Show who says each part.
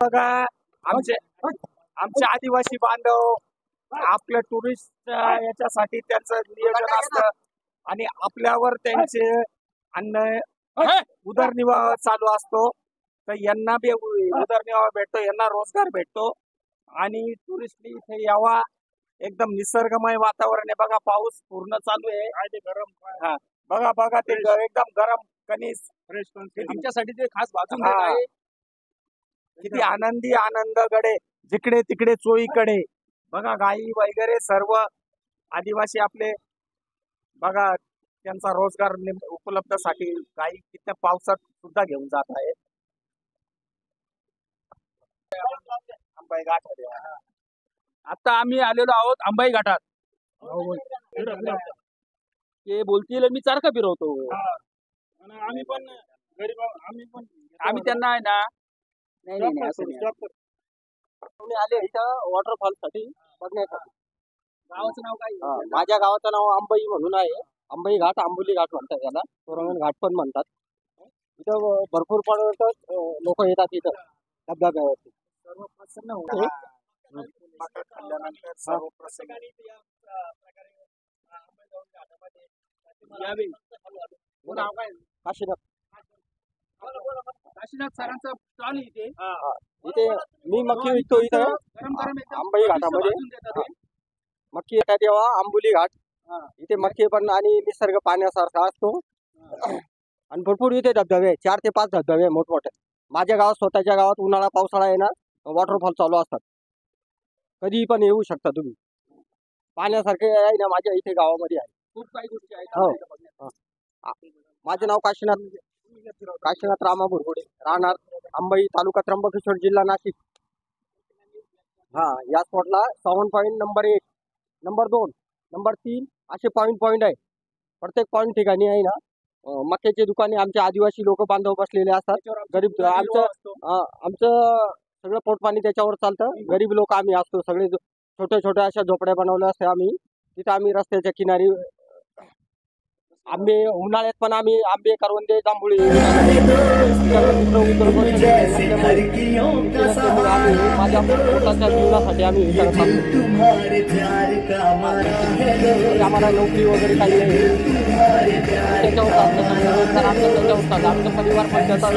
Speaker 1: बघा आमचे आमचे आदिवासी बांधव आपल्या टुरिस्ट याच्यासाठी त्यांचं नियोजन असतं आणि आपल्यावर त्यांचे अन्न उदरनिर्वाह चालू असतो. तर यांना बी उदरनिर्वाह भेटतो, यांना रोजगार भेटतो आणि टुरिस्टनी इथे यावा. एकदम निसर्गमय वातावरण आहे. बघा पाऊस पूर्ण चालू आहे. गरम बघा बघा ते एकदम गरम कणीस फ्रेश आमच्यासाठी ते खास भाजून आहे. किती आनंदी आनंदगडे जिकडे तिकडे चोईकडे बघा गायी वगैरे सर्व आदिवासी आपले बघा त्यांचा रोजगार उपलब्धसाठी गायी किती पावसात सुद्धा घेऊन जात आहे. अंबाई घाट
Speaker 2: आता आम्ही आलेलो आहोत अंबाई घाटात. ते बोलतील मी चारका फिरवतो.
Speaker 3: आम्ही पण गरीब
Speaker 2: आम्ही त्यांना आहे ना नाही असं
Speaker 4: तुम्ही आले इथं वॉटरफॉल साठी बघण्यासाठी.
Speaker 2: गावाचं नाव काय?
Speaker 4: माझ्या गावाचं नाव अंबाई म्हणून आहे. अंबाई घाट, आंबोली घाट म्हणतात याला, तोरणगण घाट पण म्हणतात. इथं भरपूर पर्यटक लोक येतात इथं धबधब्यावरती.
Speaker 1: सर्व प्रसन्न होते. खाल्ल्यानंतर सर्व प्रसन्न
Speaker 4: काशीनाथ
Speaker 2: काशीनाथ सरांचा स्टॉल इथे.
Speaker 4: इथे मी मक्की विकतो इथं अंबाई घाटामध्ये. मक्की येतात तेव्हा आंबोली घाट इथे मक्की पण आणि निसर्ग पाण्यासारखा असतो आणि भरपूर इथे धबधबे 4 ते 5 धबधबे मोठमोठे. माझ्या गावात स्वतःच्या गावात उन्हाळा पावसाळा आहे ना वॉटरफॉल चालू असतात. कधीही पण येऊ शकता तुम्ही. पाण्यासारखे आहे ना माझ्या इथे गावामध्ये आहे.
Speaker 2: खूप काही गोष्टी आहेत.
Speaker 4: हो. माझे नाव काशीनाथ रामा बुरगुडे, राहणार अंबाई, तालुका त्र्यंबकेश्वर, जिल्हा नाशिक. या स्पॉटला 7 पॉईंट नंबर 1, नंबर 2, नंबर 3 असे पॉईंट आहे. प्रत्येक पॉईंट ठिकाणी आहे ना मक्याचे दुकाने आमचे आदिवासी लोक बांधव बसलेले असतात. गरीब आमचं सगळं पोटपाणी त्याच्यावर चालतं. गरीब लोक आम्ही असतो सगळे. छोट्या अशा झोपड्या बनवल्या असते आम्ही. तिथं आम्ही रस्त्याच्या किनारी आंबे, उन्हाळ्यात पण आम्ही आंबे, करवंदे, जांभुळे माझ्या पोटाच्या जीवनासाठी आम्ही आम्हाला नोकरी वगैरे काही नाही. त्याच्यावर आमचा परिवार पण त्याचा